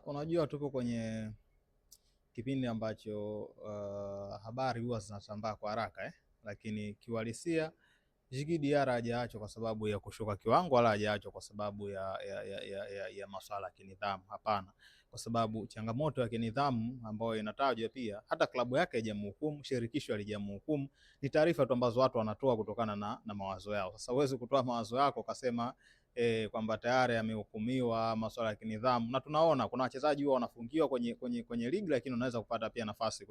Unajua tuko kwenye kipindi ambacho habari huwa zinasambaa kwa haraka lakini kiuhalisia Djigui Diarra hajaachwa kwa sababu ya kushuka kiwango wala hajaachwa kwa sababu ya masuala ya kinidhamu. Hapana, kwa sababu changamoto ya kinidhamu ambayo inatajwa pia, hata klabu yake haijamhukumu, shirikisho halijamhukumu, ni taarifa tu ambazo watu wanatoa kutokana na mawazo yao. Sasa huwezi kutoa mawazo yako ukasema kwamba tayari amehukumiwa masuala ya kinidhamu, na tunaona kuna wachezaji huwa wanafungiwa kwenye ligi, lakini unaweza kupata pia nafasi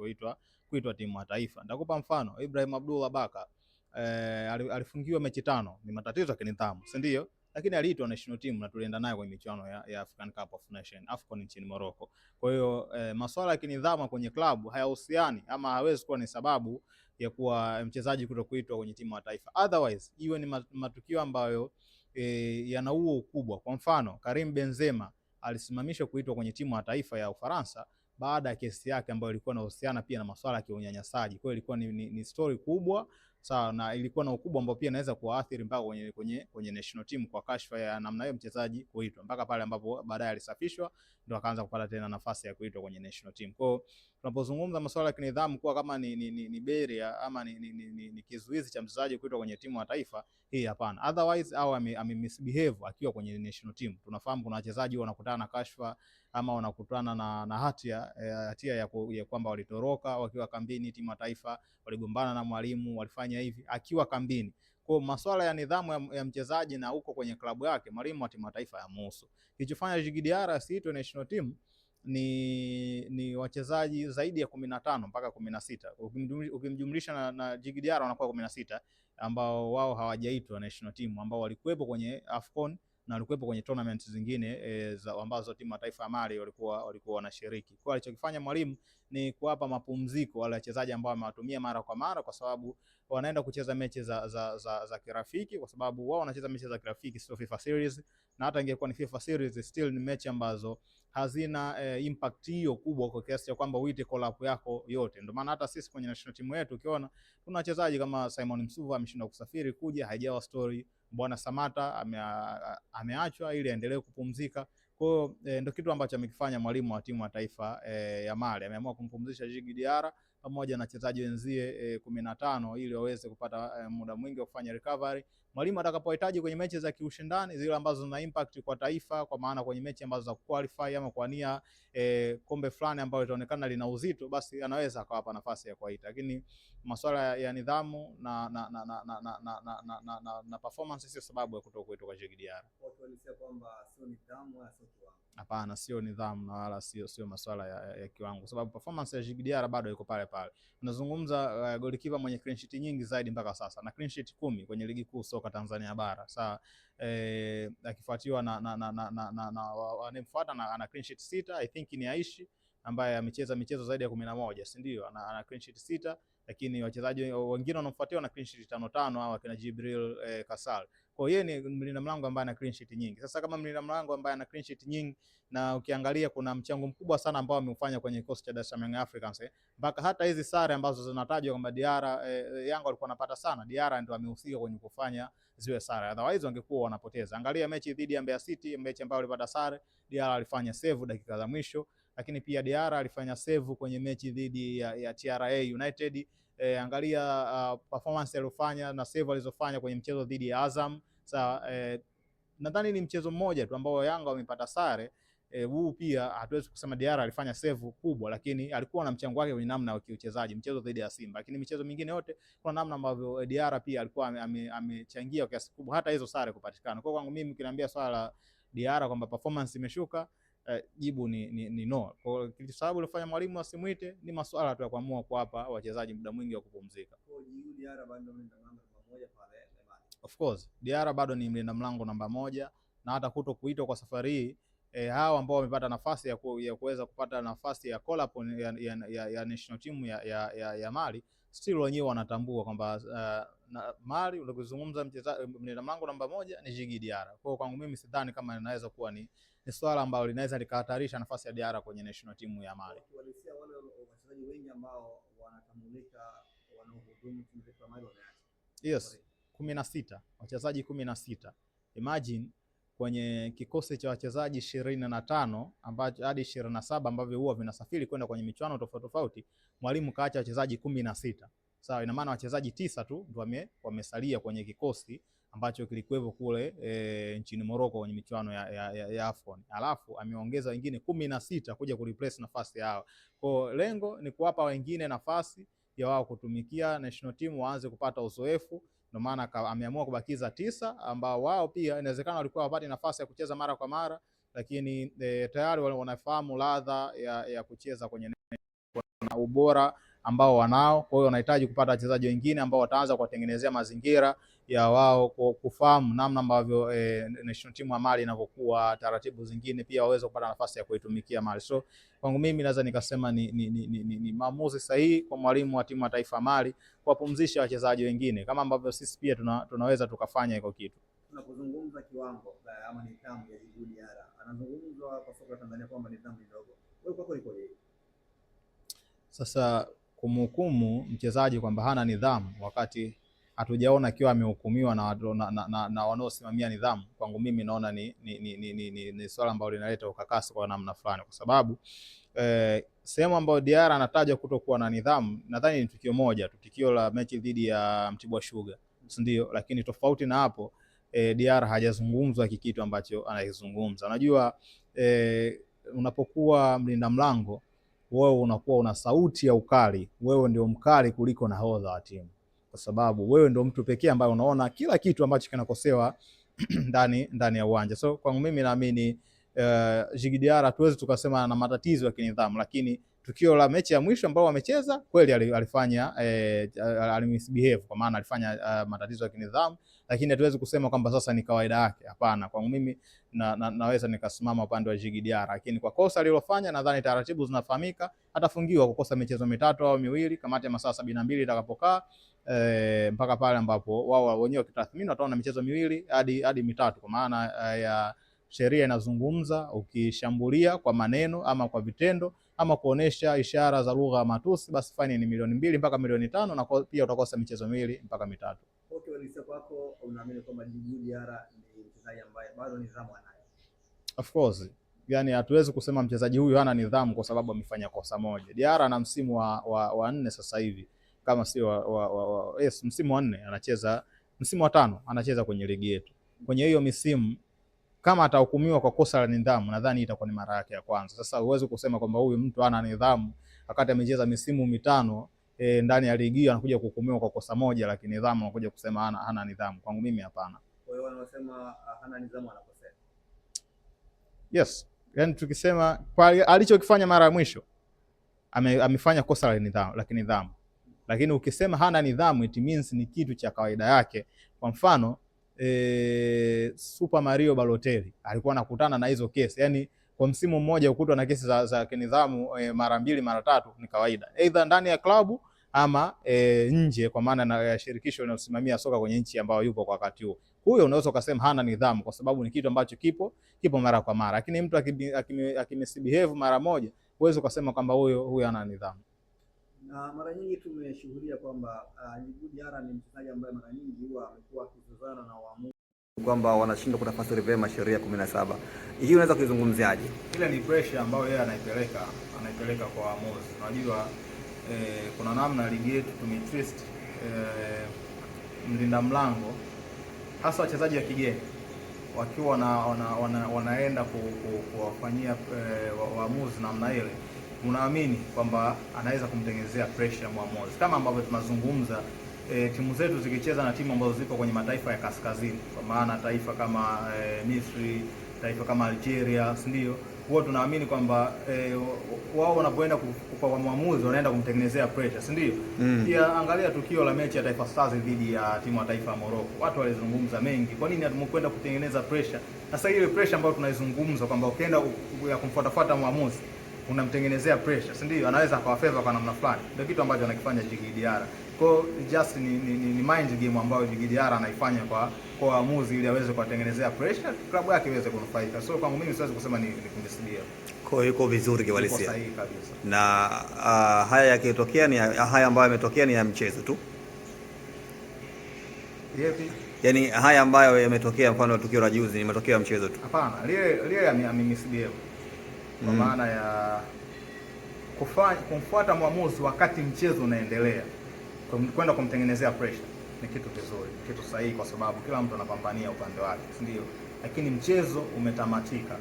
kuitwa timu ya taifa. Nitakupa mfano Ibrahim Abdullah Baka alifungiwa mechi 5, ni matatizo ya kinidhamu, si ndio? Lakini aliitwa national team na tulienda naye kwenye michuano ya African Cup of Nations, AFCON nchini Morocco. Kwa hiyo masuala ya kinidhamu kwenye klabu hayahusiani ama hawezi kuwa ni sababu ya kuwa mchezaji kutokuitwa kwenye timu ya taifa. Otherwise iwe ni matukio ambayo yana huo ukubwa. Kwa mfano Karim Benzema alisimamishwa kuitwa kwenye timu ya taifa ya Ufaransa baada ya kesi yake ambayo ilikuwa inahusiana pia na masuala ya unyanyasaji. Kwa hiyo ilikuwa ni story kubwa sawa, na ilikuwa na ukubwa ambao pia inaweza kuathiri mpaka kwenye national team kwa kashfa ya namna hiyo mchezaji kuitwa, mpaka pale ambapo baadaye alisafishwa ndio akaanza kupata tena nafasi ya kuitwa kwenye national team. Kwa hiyo tunapozungumza masuala ya kinidhamu kuwa kama ni barrier ama ni kizuizi cha mchezaji kuitwa kwenye timu ya taifa, hii hapana. Otherwise au misbehave akiwa kwenye national team. Tunafahamu kuna wachezaji wanakutana na kashfa ama wanakutana na hatia ya kwamba walitoroka wakiwa kambini timu ya taifa, waligombana na mwalimu, walifanya hivi akiwa kambini. Kwa masuala ya nidhamu ya mchezaji na huko kwenye klabu yake, mwalimu wa timu ya taifa yamuhusu. Kilichofanya Djigui Diarra asiitwe national team ni wachezaji zaidi ya 15 mpaka 16. Ukimjumlisha na Djigui Diarra wanakuwa 16 ambao wao hawajaitwa national team, ambao walikuwepo kwenye AFCON na walikuwepo kwenye tournament zingine ambazo timu ya taifa ya Mali walikuwa wanashiriki. Kwa alichokifanya mwalimu ni kuwapa mapumziko wale wachezaji ambao wamewatumia mara kwa mara, kwa sababu wanaenda kucheza mechi za kirafiki, kwa sababu wao wanacheza mechi za kirafiki, sio FIFA series, na hata ingekuwa ni FIFA series still ni mechi ambazo hazina impact hiyo kubwa kwa kiasi cha kwamba uite call up yako yote. Ndio maana hata sisi kwenye national team yetu ukiona kuna wachezaji kama Simon Msuva ameshindwa kusafiri kuja, haijawa story. Bwana Samata ameachwa ili aendelee kupumzika. Kwa hiyo ndio kitu ambacho amekifanya mwalimu wa timu ya taifa ya Mali. Ameamua kumpumzisha Djigui Diarra pamoja na wachezaji wenzie 15 ili waweze kupata muda mwingi wa kufanya recovery. Mwalimu atakapohitaji kwenye mechi za kiushindani zile ambazo zina impact kwa taifa, kwa maana kwenye mechi ambazo za qualify ama kwa nia kombe fulani ambayo itaonekana lina uzito, basi anaweza akawapa nafasi ya kuwaita. Lakini masuala ya nidhamu na performance sio sababu ya kutokuitwa kwa Djigui Diarra. Watu walisema kwamba sio nidhamu wala sio kiwango. Hapana, sio nidhamu na wala sio masuala ya kiwango, sababu performance ya Djigui Diarra bado iko pale pale. Unazungumza goalkeeper mwenye clean sheet nyingi zaidi mpaka sasa, na clean sheet 10 kwenye ligi kuu soka Tanzania bara. Sawa, akifuatiwa na anemfuata na clean sheet 6, I think ni Aishi ambaye amecheza michezo zaidi ya 11, si ndio? Ana clean sheet 6, lakini wachezaji wengine wanaofuatiwa na clean sheet 5 au akina Jibril Kasal. Kwa hiyo ni mlinda mlango ambaye ana clean sheet nyingi. Sasa kama mlinda mlango ambaye ana clean sheet nyingi, na ukiangalia kuna mchango mkubwa sana ambao ameufanya kwenye kikosi cha Dar es Salaam Africans mpaka hata hizi sare ambazo zinatajwa kwamba Diarra Yanga walikuwa wanapata sana, Diarra ndio amehusika kwenye kufanya ziwe sare, otherwise wangekuwa wanapoteza. Angalia mechi dhidi ya Mbeya City, mechi ambayo walipata sare, Diarra alifanya save dakika za mwisho, lakini pia Diarra alifanya save kwenye mechi dhidi ya TRA United. Angalia performance aliyofanya na save alizofanya kwenye mchezo dhidi ya Azam. Sawa, nadhani ni mchezo mmoja tu ambao Yanga wamepata sare. Huu pia hatuwezi kusema Diarra alifanya save kubwa, lakini alikuwa na mchango wake kwenye namna ya kiuchezaji mchezo dhidi ya Simba. Lakini michezo mingine yote kuna namna ambavyo Diarra pia alikuwa amechangia kwa kiasi kubwa hata hizo sare kupatikana. Kwa kwangu mimi ukiniambia swala la Diarra kwamba performance imeshuka, jibu ni no. Kwa sababu ilifanya mwalimu asimuite ni masuala tu ya kuamua kuwapa wachezaji muda mwingi wa kupumzika. Kwa hiyo Diarra bado ni namba 1 pale. Of course Diarra bado ni mlinda mlango namba 1, na hata kuto kuitwa kwa safari hii hao ambao wamepata nafasi ya kuweza kupata nafasi ya call up ya national team ya Mali, still wenyewe wanatambua kwamba Mali unakuzungumza mlinda mlango namba 1 ni Djigui Diarra. Kwa kwangu mimi sidhani kama inaweza kuwa ni swala ambalo linaweza likahatarisha nafasi ya Diarra kwenye national team ya Mali. Walisia wale wachezaji wengi ambao wanatambulika wanaohudumu timu ya Mali wameacha. Yes, 16 wachezaji 16. Imagine kwenye kikosi cha wachezaji 25 ambacho hadi 27 ambavyo huwa vinasafiri kwenda kwenye michuano tofauti tofauti, mwalimu kaacha wachezaji 16. Sawa, ina maana wachezaji 9 tu ndio wamesalia kwenye kikosi ambacho kilikuwepo kule nchini Morocco kwenye michuano ya AFCON. Alafu ameongeza wengine 16 kuja kureplace nafasi yao. Kwa lengo ni kuwapa wengine nafasi ya wao kutumikia national team, waanze kupata uzoefu. Ndio maana ameamua kubakiza 9 ambao wao pia inawezekana walikuwa wapate nafasi ya kucheza mara kwa mara, lakini tayari wanafahamu ladha ya kucheza kwenye na ubora ambao wanao. Kwa hiyo wanahitaji kupata wachezaji wengine ambao wataanza kuwatengenezea mazingira ya wao kufahamu namna ambavyo national team ya Mali inavyokuwa, taratibu zingine pia waweze kupata nafasi ya kuitumikia Mali. So kwangu mimi naweza nikasema ni maamuzi sahihi kwa mwalimu wa timu ya taifa ya Mali kuwapumzisha wachezaji wengine, kama ambavyo sisi pia tunaweza tukafanya hiko kitu. Tunapozungumza kiwango ama nidhamu ya Djigui Diarra, anazungumzwa kwa soka la Tanzania kwamba nidhamu ndogo. Wewe kwako iko je? Sasa kumhukumu mchezaji kwamba hana nidhamu wakati hatujaona akiwa amehukumiwa na wanaosimamia nidhamu, kwangu mimi naona ni swala ambalo linaleta ukakasi kwa namna fulani, kwa sababu sehemu ambayo Diarra anatajwa kutokuwa na nidhamu, nadhani ni tukio moja tu, tukio la mechi dhidi ya Mtibwa Sugar, ndio. Lakini tofauti na hapo Diarra hajazungumzwa kitu ambacho anakizungumza. Unajua unapokuwa mlinda mlango, wewe unakuwa una sauti ya ukali, wewe ndio mkali kuliko nahodha wa timu, kwa sababu wewe ndio mtu pekee ambaye unaona kila kitu ambacho kinakosewa ndani ya uwanja. So kwangu mimi naamini Djigui Diarra tuwezi tukasema na matatizo ya kinidhamu, lakini tukio la mechi ya mwisho ambao wamecheza kweli alifanya alimisbehave, kwa maana alifanya matatizo ya kinidhamu, lakini hatuwezi kusema kwamba sasa ni kawaida yake. Hapana, kwangu mimi naweza nikasimama upande wa Djigui Diarra, lakini kwa kosa alilofanya nadhani taratibu zinafahamika, atafungiwa kukosa michezo 3 au 2, kamati ya masaa 72 itakapokaa mpaka pale ambapo wao wenyewe wakitathmini wataona michezo 2 hadi 3, kwa maana ya sheria inazungumza ukishambulia kwa maneno ama kwa vitendo ama kuonesha ishara za lugha ya matusi, basi faini ni milioni 2 mpaka milioni 5, na pia utakosa michezo 2 mpaka 3. Okay, walisa kwako unaamini kwamba Djigui Diarra ni mchezaji ambaye bado nidhamu anayo? Of course, yani hatuwezi kusema mchezaji huyu hana nidhamu kwa sababu amefanya kosa moja. Diarra ana msimu wa 4 sasa hivi, kama sio msimu wa 4 anacheza, msimu wa 5 anacheza kwenye ligi yetu. Kwenye hiyo misimu kama atahukumiwa kwa kosa la nidhamu, nadhani itakuwa ni mara yake ya kwanza. Sasa huwezi kusema kwamba huyu mtu hana nidhamu wakati amecheza misimu 5 ndani ya ligi, anakuja kuhukumiwa kwa kosa moja la kinidhamu anakuja kusema hana nidhamu. Kwangu mimi hapana. Kwa hiyo wanasema hana nidhamu anakosea. Yes, yani tukisema kwa alichokifanya mara ya mwisho amefanya kosa la kinidhamu, lakini ukisema hana nidhamu it means ni kitu cha kawaida yake. Kwa mfano Super Mario Balotelli alikuwa anakutana na hizo kesi, yani kwa msimu mmoja ukutwa na kesi za kinidhamu mara 2 mara 3 ni kawaida, either ndani ya klabu ama nje, kwa maana ya shirikisho linalosimamia soka kwenye nchi ambayo yupo kwa wakati huo. Huyo unaweza ukasema hana nidhamu kwa sababu ni kitu ambacho kipo mara kwa mara, lakini mtu akimisbehave mara moja huwezi ukasema kwamba huyo hana nidhamu. Na mara nyingi tumeshuhudia kwamba Djigui Diarra ni mchezaji ambaye mara nyingi huwa amekuwa akizozana na waamuzi kwamba wanashindwa kutafsiri vyema sheria 17. Hii unaweza kuizungumziaje? Ile ni pressure ambayo yeye anaipeleka kwa waamuzi. Unajua kuna namna ligi yetu tumetwist mlinda mlango, hasa wachezaji wa kigeni wakiwa wanaenda kuwafanyia waamuzi namna ile, unaamini kwamba anaweza kumtengenezea pressure mwamuzi. Kama ambavyo tunazungumza timu zetu zikicheza na timu ambazo zipo kwenye mataifa ya kaskazini, kwa maana taifa kama Misri, taifa kama Algeria, ndio huwa tunaamini kwamba wao wanapoenda kwa mwamuzi wanaenda kumtengenezea pressure, ndio. Pia angalia tukio la mechi ya Taifa Stars dhidi ya timu ya taifa ya Morocco, watu walizungumza mengi, kwa nini hatumekwenda kutengeneza pressure? Sasa ile pressure ambayo tunaizungumza kwamba ukienda ya kumfuatafuata mwamuzi unamtengenezea pressure, si ndio? Anaweza akawafeva kwa namna fulani, ndio kitu ambacho anakifanya Djigui Diarra. Kwa just ni mind game ambayo Djigui Diarra anaifanya kwa waamuzi ili aweze kuwatengenezea pressure, klabu yake iweze kunufaika. So kwangu mimi siwezi kusema ni kumdisibia. Kwa hiyo yuko vizuri kiwalisia. Sahihi kabisa. Na haya yakitokea ni haya ambayo yametokea ni ya mchezo tu. Yepi? Yaani haya ambayo yametokea, mfano tukio la juzi ni matokeo ya mchezo tu? Hapana, lile amemisbehave kwa maana ya kumfuata mwamuzi wakati mchezo unaendelea, kwenda kumtengenezea pressure ni kitu kizuri, kitu sahihi, kwa sababu kila mtu anapambania upande wake, si ndio? Lakini mchezo umetamatika,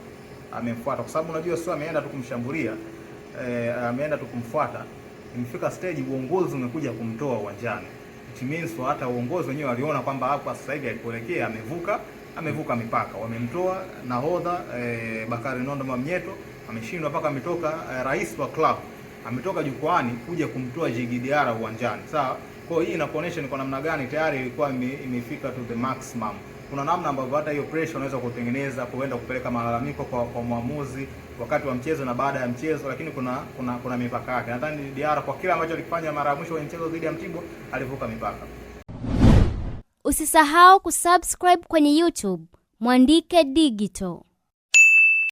amemfuata kwa sababu unajua sio ameenda tu kumshambulia, ameenda tu kumfuata. Imefika stage uongozi umekuja kumtoa uwanjani, which means hata uongozi wenyewe waliona kwamba hapa sasa hivi alipoelekea amevuka mipaka, wamemtoa nahodha Bakari Nondo Mwamnyeto, ameshindwa mpaka ametoka rais wa club ametoka jukwani kuja kumtoa Djigui Diarra uwanjani, sawa. Kwa hiyo hii inakuonesha ni kwa namna gani tayari ilikuwa imefika to the maximum. Kuna namna ambavyo hata hiyo pressure unaweza kutengeneza kuenda kupeleka malalamiko kwa mwamuzi wakati wa mchezo na baada ya mchezo, lakini kuna mipaka yake. Nadhani Diarra kwa kila ambacho alikifanya mara ya mwisho kwenye mchezo dhidi ya Mtibwa alivuka mipaka. Usisahau kusubscribe kwenye YouTube Mwandike Digital.